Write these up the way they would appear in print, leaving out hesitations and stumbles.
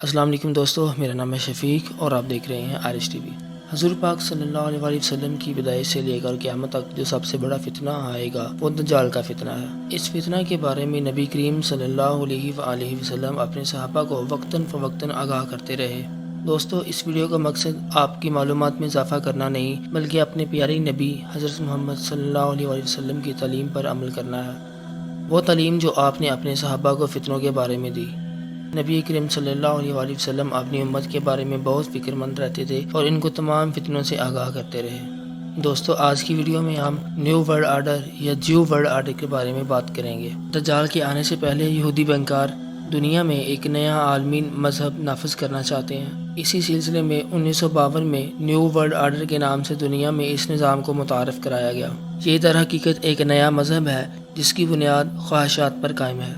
السلام علیکم دوستو، میرا نام ہے شفیق اور آپ دیکھ رہے ہیں آرش ٹی وی۔ حضور پاک صلی اللہ علیہ وآلہ وسلم کی پیدائش سے لے کر قیامت تک جو سب سے بڑا فتنہ آئے گا وہ دجال کا فتنہ ہے۔ اس فتنہ کے بارے میں نبی کریم صلی اللہ علیہ وآلہ وسلم اپنے صحابہ کو وقتاً فوقتاً آگاہ کرتے رہے۔ دوستو، اس ویڈیو کا مقصد آپ کی معلومات میں اضافہ کرنا نہیں بلکہ اپنے پیارے نبی حضرت محمد صلی اللہ علیہ وآلہ وسلم کی تعلیم پر عمل کرنا ہے، وہ تعلیم جو آپ نے اپنے صحابہ کو فتنوں کے بارے میں دی۔ نبی کریم صلی اللہ علیہ وآلہ وسلم اپنی امت کے بارے میں بہت فکر مند رہتے تھے اور ان کو تمام فتنوں سے آگاہ کرتے رہے۔ دوستو، آج کی ویڈیو میں ہم نیو ورلڈ آرڈر یا جیو ورلڈ آرڈر کے بارے میں بات کریں گے۔ دجال کے آنے سے پہلے یہودی بینکار دنیا میں ایک نیا عالمی مذہب نافذ کرنا چاہتے ہیں۔ اسی سلسلے میں 1952 میں نیو ورلڈ آرڈر کے نام سے دنیا میں اس نظام کو متعارف کرایا گیا۔ یہ در حقیقت ایک نیا مذہب ہے جس کی بنیاد خواہشات پر قائم ہے۔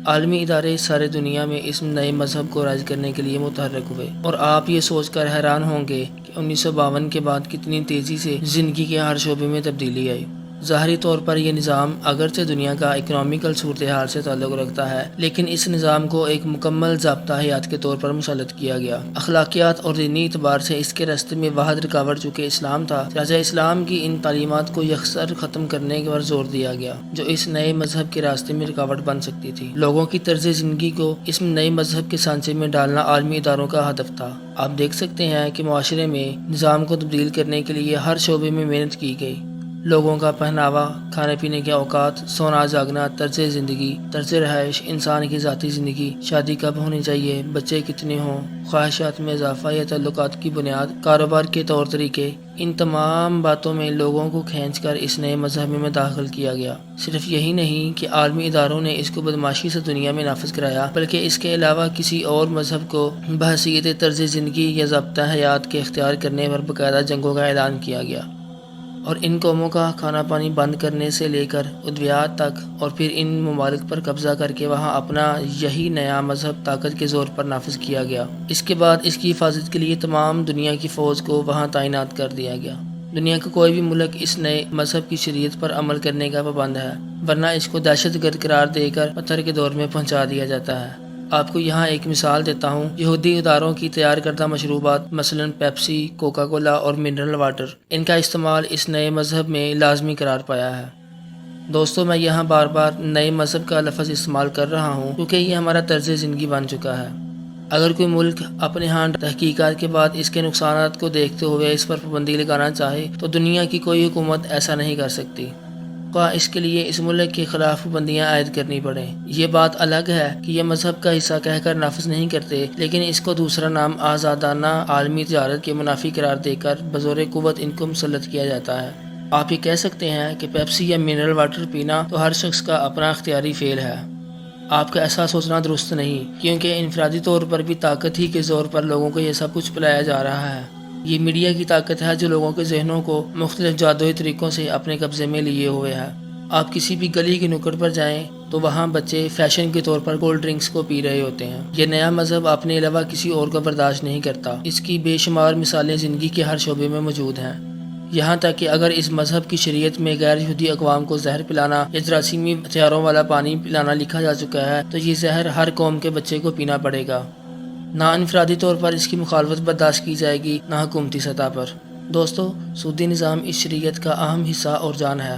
عالمی ادارے سارے دنیا میں اس نئے مذہب کو رائج کرنے کے لیے متحرک ہوئے، اور آپ یہ سوچ کر حیران ہوں گے کہ 1952 کے بعد کتنی تیزی سے زندگی کے ہر شعبے میں تبدیلی آئی۔ ظاہری طور پر یہ نظام اگرچہ دنیا کا اکنامیکل صورتحال سے تعلق رکھتا ہے، لیکن اس نظام کو ایک مکمل ضابطہ حیات کے طور پر مسلط کیا گیا۔ اخلاقیات اور دینی اعتبار سے اس کے راستے میں واحد رکاوٹ چونکہ اسلام تھا، لہٰذا اسلام کی ان تعلیمات کو یکسر ختم کرنے پر زور دیا گیا جو اس نئے مذہب کے راستے میں رکاوٹ بن سکتی تھی۔ لوگوں کی طرز زندگی کو اس نئے مذہب کے سانچے میں ڈالنا عالمی اداروں کا ہدف تھا۔ آپ دیکھ سکتے ہیں کہ معاشرے میں نظام کو تبدیل کرنے کے لیے ہر شعبے میں محنت کی گئی۔ لوگوں کا پہناوا، کھانے پینے کے اوقات، سونا جاگنا، طرز زندگی، طرز رہائش، انسان کی ذاتی زندگی، شادی کب ہونی چاہیے، بچے کتنے ہوں، خواہشات میں اضافہ یا تعلقات کی بنیاد، کاروبار کے طور طریقے، ان تمام باتوں میں لوگوں کو کھینچ کر اس نئے مذہب میں داخل کیا گیا۔ صرف یہی نہیں کہ عالمی اداروں نے اس کو بدمعاشی سے دنیا میں نافذ کرایا، بلکہ اس کے علاوہ کسی اور مذہب کو بحیثیت طرز زندگی یا ضابطہ حیات کے اختیار کرنے پر باقاعدہ جنگوں کا اعلان کیا گیا، اور ان قوموں کا کھانا پانی بند کرنے سے لے کر ادویات تک، اور پھر ان ممالک پر قبضہ کر کے وہاں اپنا یہی نیا مذہب طاقت کے زور پر نافذ کیا گیا۔ اس کے بعد اس کی حفاظت کے لیے تمام دنیا کی فوج کو وہاں تعینات کر دیا گیا۔ دنیا کا کوئی بھی ملک اس نئے مذہب کی شریعت پر عمل کرنے کا پابند ہے، ورنہ اس کو دہشت گرد قرار دے کر پتھر کے دور میں پہنچا دیا جاتا ہے۔ آپ کو یہاں ایک مثال دیتا ہوں۔ یہودی اداروں کی تیار کردہ مشروبات مثلاً پیپسی، کوکا کولا اور منرل واٹر، ان کا استعمال اس نئے مذہب میں لازمی قرار پایا ہے۔ دوستو، میں یہاں بار بار نئے مذہب کا لفظ استعمال کر رہا ہوں کیونکہ یہ ہمارا طرز زندگی بن چکا ہے۔ اگر کوئی ملک اپنے ہاں تحقیقات کے بعد اس کے نقصانات کو دیکھتے ہوئے اس پر پابندی لگانا چاہے تو دنیا کی کوئی حکومت ایسا نہیں کر سکتی، خواہ اس کے لیے اس ملک کے خلاف پابندیاں عائد کرنی پڑیں۔ یہ بات الگ ہے کہ یہ مذہب کا حصہ کہہ کر نافذ نہیں کرتے، لیکن اس کو دوسرا نام آزادانہ عالمی تجارت کے منافی قرار دے کر بزور قوت ان کو مسلط کیا جاتا ہے۔ آپ یہ کہہ سکتے ہیں کہ پیپسی یا منرل واٹر پینا تو ہر شخص کا اپنا اختیاری فعل ہے۔ آپ کا ایسا سوچنا درست نہیں، کیونکہ انفرادی طور پر بھی طاقت ہی کے زور پر لوگوں کو یہ سب کچھ پلایا جا رہا ہے۔ یہ میڈیا کی طاقت ہے جو لوگوں کے ذہنوں کو مختلف جادوئی طریقوں سے اپنے قبضے میں لیے ہوئے ہے۔ آپ کسی بھی گلی کے نکڑ پر جائیں تو وہاں بچے فیشن کے طور پر کولڈ ڈرنکس کو پی رہے ہوتے ہیں۔ یہ نیا مذہب اپنے علاوہ کسی اور کو برداشت نہیں کرتا۔ اس کی بے شمار مثالیں زندگی کے ہر شعبے میں موجود ہیں، یہاں تک کہ اگر اس مذہب کی شریعت میں غیر یہودی اقوام کو زہر پلانا یا جراثیمی ہتھیاروں والا پانی پلانا لکھا جا چکا ہے تو یہ زہر ہر قوم کے بچے کو پینا پڑے گا۔ نہ انفرادی طور پر اس کی مخالفت برداشت کی جائے گی، نہ حکومتی سطح پر۔ دوستو، سودی نظام اس شریعت کا اہم حصہ اور جان ہے،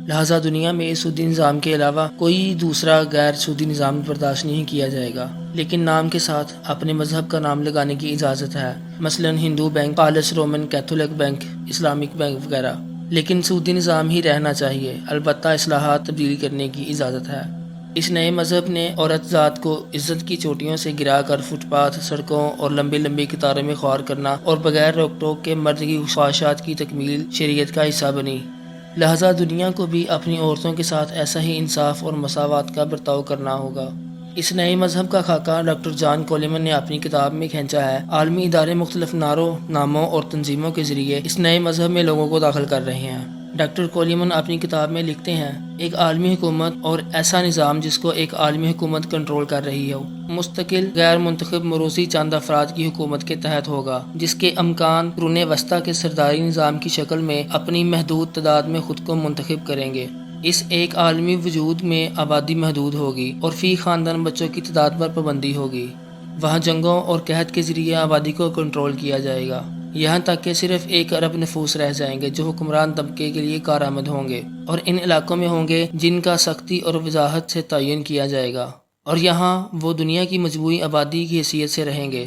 لہٰذا دنیا میں اس سودی نظام کے علاوہ کوئی دوسرا غیر سودی نظام برداشت نہیں کیا جائے گا، لیکن نام کے ساتھ اپنے مذہب کا نام لگانے کی اجازت ہے، مثلاً ہندو بینک، پالس Roman Catholic bank, Islamic bank وغیرہ، لیکن سودی نظام ہی رہنا چاہیے، البتہ اصلاحات تبدیل کرنے کی اجازت ہے۔ اس نئے مذہب نے عورت ذات کو عزت کی چوٹیوں سے گرا کر فٹ پاتھ، سڑکوں اور لمبی لمبی قطاروں میں خوار کرنا اور بغیر روک ٹوک کے مرد کی خواہشات کی تکمیل شریعت کا حصہ بنی، لہٰذا دنیا کو بھی اپنی عورتوں کے ساتھ ایسا ہی انصاف اور مساوات کا برتاؤ کرنا ہوگا۔ اس نئے مذہب کا خاکہ ڈاکٹر جان کولمان نے اپنی کتاب میں کھینچا ہے۔ عالمی ادارے مختلف ناموں اور تنظیموں کے ذریعے اس نئے مذہب میں لوگوں کو داخل کر رہے ہیں۔ ڈاکٹر کولمان اپنی کتاب میں لکھتے ہیں، ایک عالمی حکومت اور ایسا نظام جس کو ایک عالمی حکومت کنٹرول کر رہی ہو، مستقل غیر منتخب موروثی چند افراد کی حکومت کے تحت ہوگا، جس کے امکان قرون وسطیٰ کے سرداری نظام کی شکل میں اپنی محدود تعداد میں خود کو منتخب کریں گے۔ اس ایک عالمی وجود میں آبادی محدود ہوگی اور فی خاندان بچوں کی تعداد پر پابندی ہوگی۔ وہاں جنگوں اور قحط کے ذریعے آبادی کو کنٹرول کیا جائے گا، یہاں تک کہ صرف 1 ارب نفوس رہ جائیں گے جو حکمران طبقے کے لیے کارآمد ہوں گے، اور ان علاقوں میں ہوں گے جن کا سختی اور وضاحت سے تعین کیا جائے گا، اور یہاں وہ دنیا کی مجموعی آبادی کی حیثیت سے رہیں گے۔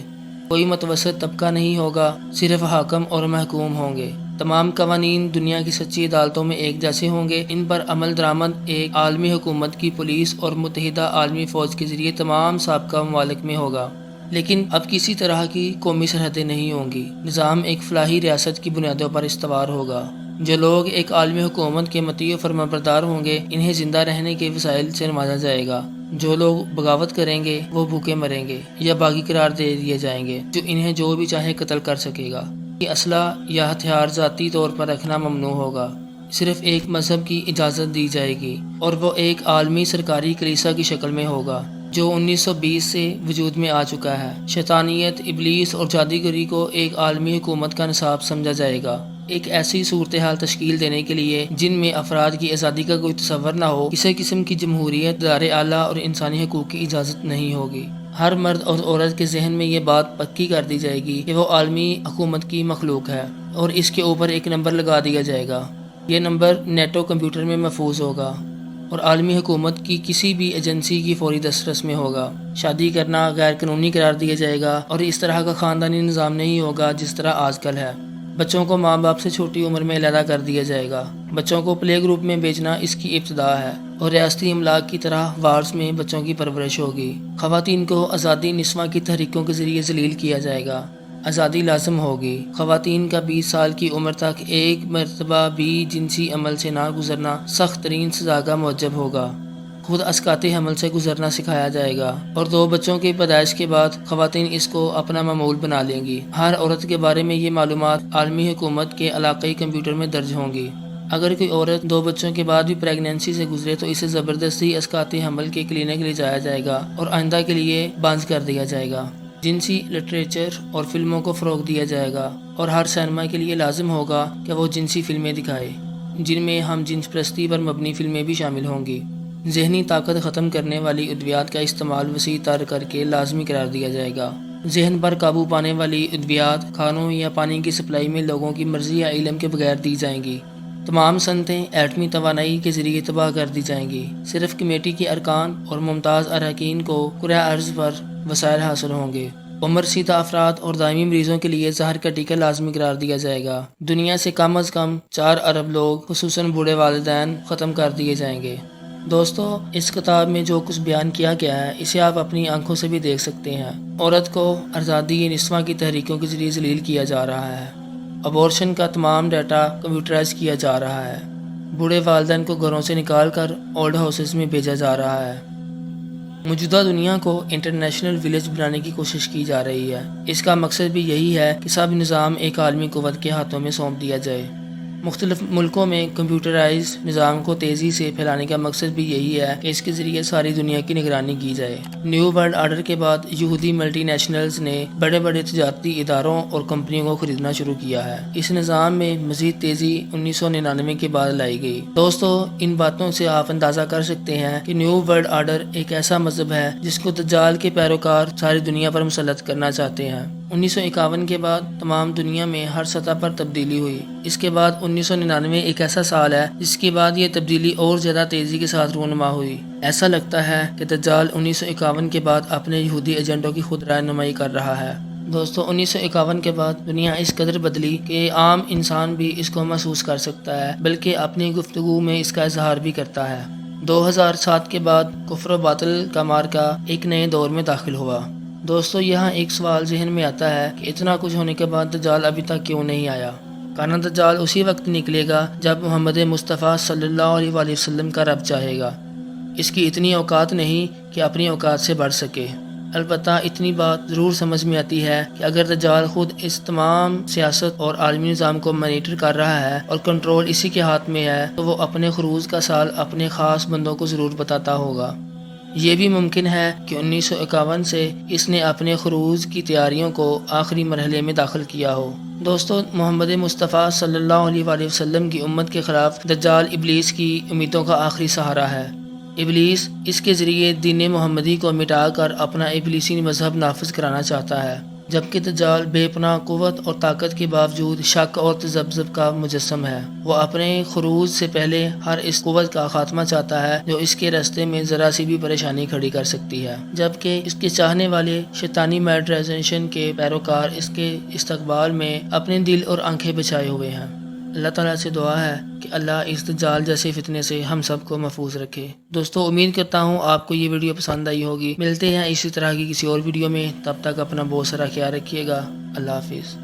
کوئی متوسط طبقہ نہیں ہوگا، صرف حاکم اور محکوم ہوں گے۔ تمام قوانین دنیا کی سچی عدالتوں میں ایک جیسے ہوں گے، ان پر عمل درآمد ایک عالمی حکومت کی پولیس اور متحدہ عالمی فوج کے ذریعے تمام سابقہ ممالک میں ہوگا۔ لیکن اب کسی طرح کی قومی سرحدیں نہیں ہوں گی، نظام ایک فلاحی ریاست کی بنیادوں پر استوار ہوگا۔ جو لوگ ایک عالمی حکومت کے مطیع و فرمانبردار ہوں گے انہیں زندہ رہنے کے وسائل سے نوازا جائے گا، جو لوگ بغاوت کریں گے وہ بھوکے مریں گے یا باغی قرار دے دیے جائیں گے، جو انہیں جو بھی چاہے قتل کر سکے گا۔ یہ اسلحہ یا ہتھیار ذاتی طور پر رکھنا ممنوع ہوگا، صرف ایک مذہب کی اجازت دی جائے گی، اور وہ ایک عالمی سرکاری کلیسا کی شکل میں ہوگا جو 1920 سے وجود میں آ چکا ہے۔ شیطانیت، ابلیس اور جادوگری کو ایک عالمی حکومت کا نصاب سمجھا جائے گا، ایک ایسی صورتحال تشکیل دینے کے لیے جن میں افراد کی آزادی کا کوئی تصور نہ ہو، کسی قسم کی جمہوریت، ادارے اعلیٰ اور انسانی حقوق کی اجازت نہیں ہوگی۔ ہر مرد اور عورت کے ذہن میں یہ بات پکی کر دی جائے گی کہ وہ عالمی حکومت کی مخلوق ہے، اور اس کے اوپر ایک نمبر لگا دیا جائے گا۔ یہ نمبر نیٹو کمپیوٹر میں محفوظ ہوگا اور عالمی حکومت کی کسی بھی ایجنسی کی فوری دسترس میں ہوگا۔ شادی کرنا غیر قانونی قرار دیا جائے گا، اور اس طرح کا خاندانی نظام نہیں ہوگا جس طرح آج کل ہے۔ بچوں کو ماں باپ سے چھوٹی عمر میں علیحدہ کر دیا جائے گا۔ بچوں کو پلے گروپ میں بھیجنا اس کی ابتدا ہے، اور ریاستی املاک کی طرح وارڈز میں بچوں کی پرورش ہوگی۔ خواتین کو آزادی نسواں کی تحریکوں کے ذریعے ذلیل کیا جائے گا۔ آزادی لازم ہوگی۔ خواتین کا 20 سال کی عمر تک ایک مرتبہ بھی جنسی عمل سے نہ گزرنا سخت ترین سزا کا موجب ہوگا۔ خود اسقاط حمل سے گزرنا سکھایا جائے گا، اور 2 بچوں کی پیدائش کے بعد خواتین اس کو اپنا معمول بنا لیں گی۔ ہر عورت کے بارے میں یہ معلومات عالمی حکومت کے علاقائی کمپیوٹر میں درج ہوں گی۔ اگر کوئی عورت 2 بچوں کے بعد بھی پریگنینسی سے گزرے تو اسے زبردستی اسقاط حمل کے کلینک لے جایا جائے گا اور آئندہ کے لیے بانز کر دیا جائے گا۔ جنسی لٹریچر اور فلموں کو فروغ دیا جائے گا، اور ہر سینما کے لیے لازم ہوگا کہ وہ جنسی فلمیں دکھائے، جن میں ہم جنس پرستی پر مبنی فلمیں بھی شامل ہوں گی۔ ذہنی طاقت ختم کرنے والی ادویات کا استعمال وسیع تر کر کے لازمی قرار دیا جائے گا۔ ذہن پر قابو پانے والی ادویات کھانوں یا پانی کی سپلائی میں لوگوں کی مرضی یا علم کے بغیر دی جائیں گی۔ تمام صنعتیں ایٹمی توانائی کے ذریعے تباہ کر دی جائیں گی۔ صرف کمیٹی کے ارکان اور ممتاز اراکین کو کرۂ ارض پر وسائل حاصل ہوں گے۔ عمر رسیدہ افراد اور دائمی مریضوں کے لیے زہر کا ٹیکہ لازمی قرار دیا جائے گا۔ دنیا سے کم از کم 4 ارب لوگ خصوصاً بوڑھے والدین ختم کر دیے جائیں گے۔ دوستو، اس کتاب میں جو کچھ بیان کیا گیا ہے اسے آپ اپنی آنکھوں سے بھی دیکھ سکتے ہیں۔ عورت کو آزادی نسواں کی تحریکوں کے ذریعے ذلیل کیا جا رہا ہے۔ ابورشن کا تمام ڈیٹا کمپیوٹرائز کیا جا رہا ہے۔ بوڑھے والدین کو گھروں سے نکال کر اولڈ ہاؤسز میں بھیجا جا رہا ہے۔ موجودہ دنیا کو انٹرنیشنل ولیج بنانے کی کوشش کی جا رہی ہے۔ اس کا مقصد بھی یہی ہے کہ سب نظام ایک عالمی قوت کے ہاتھوں میں سونپ دیا جائے۔ مختلف ملکوں میں کمپیوٹرائز نظام کو تیزی سے پھیلانے کا مقصد بھی یہی ہے کہ اس کے ذریعے ساری دنیا کی نگرانی کی جائے۔ نیو ورلڈ آرڈر کے بعد یہودی ملٹی نیشنلز نے بڑے بڑے تجارتی اداروں اور کمپنیوں کو خریدنا شروع کیا ہے۔ اس نظام میں مزید تیزی 1999 کے بعد لائی گئی۔ دوستو، ان باتوں سے آپ اندازہ کر سکتے ہیں کہ نیو ورلڈ آرڈر ایک ایسا مذہب ہے جس کو دجال کے پیروکار ساری دنیا پر مسلط کرنا چاہتے ہیں۔ 1951 کے بعد تمام دنیا میں ہر سطح پر تبدیلی ہوئی۔ اس کے بعد 1999 ایک ایسا سال ہے جس کے بعد یہ تبدیلی اور زیادہ تیزی کے ساتھ رونما ہوئی۔ ایسا لگتا ہے کہ دجال 1951 کے بعد اپنے یہودی ایجنڈوں کی خود رہنمائی کر رہا ہے۔ دوستو، 1951 کے بعد دنیا اس قدر بدلی کہ عام انسان بھی اس کو محسوس کر سکتا ہے، بلکہ اپنی گفتگو میں اس کا اظہار بھی کرتا ہے۔ 2007 کے بعد کفر و باطل کا مارکا ایک نئے دور میں داخل ہوا۔ دوستو، یہاں ایک سوال ذہن میں آتا ہے کہ اتنا کچھ ہونے کے بعد دجال ابھی تک کیوں نہیں آیا؟ کانا دجال اسی وقت نکلے گا جب محمد مصطفیٰ صلی اللہ علیہ وآلہ وسلم کا رب چاہے گا۔ اس کی اتنی اوقات نہیں کہ اپنی اوقات سے بڑھ سکے۔ البتہ اتنی بات ضرور سمجھ میں آتی ہے کہ اگر دجال خود اس تمام سیاست اور عالمی نظام کو مانیٹر کر رہا ہے اور کنٹرول اسی کے ہاتھ میں ہے تو وہ اپنے خروج کا سال اپنے خاص بندوں کو ضرور بتاتا ہوگا۔ یہ بھی ممکن ہے کہ 1951 سے اس نے اپنے خروج کی تیاریوں کو آخری مرحلے میں داخل کیا ہو۔ دوستو، محمد مصطفیٰ صلی اللہ علیہ وآلہ وسلم کی امت کے خلاف دجال ابلیس کی امیدوں کا آخری سہارا ہے۔ ابلیس اس کے ذریعے دین محمدی کو مٹا کر اپنا ابلیسی مذہب نافذ کرانا چاہتا ہے، جبکہ دجال بے پناہ قوت اور طاقت کے باوجود شک اور تذبذب کا مجسم ہے۔ وہ اپنے خروج سے پہلے ہر اس قوت کا خاتمہ چاہتا ہے جو اس کے راستے میں ذرا سی بھی پریشانی کھڑی کر سکتی ہے، جبکہ اس کے چاہنے والے شیطانی میڈرائزیشن کے پیروکار اس کے استقبال میں اپنے دل اور آنکھیں بچائے ہوئے ہیں۔ اللہ تعالیٰ سے دعا ہے کہ اللہ اس دجال جیسے فتنے سے ہم سب کو محفوظ رکھے۔ دوستو، امید کرتا ہوں آپ کو یہ ویڈیو پسند آئی ہوگی۔ ملتے ہیں اسی طرح کی کسی اور ویڈیو میں، تب تک اپنا بہت سارا خیال رکھیے گا۔ اللہ حافظ۔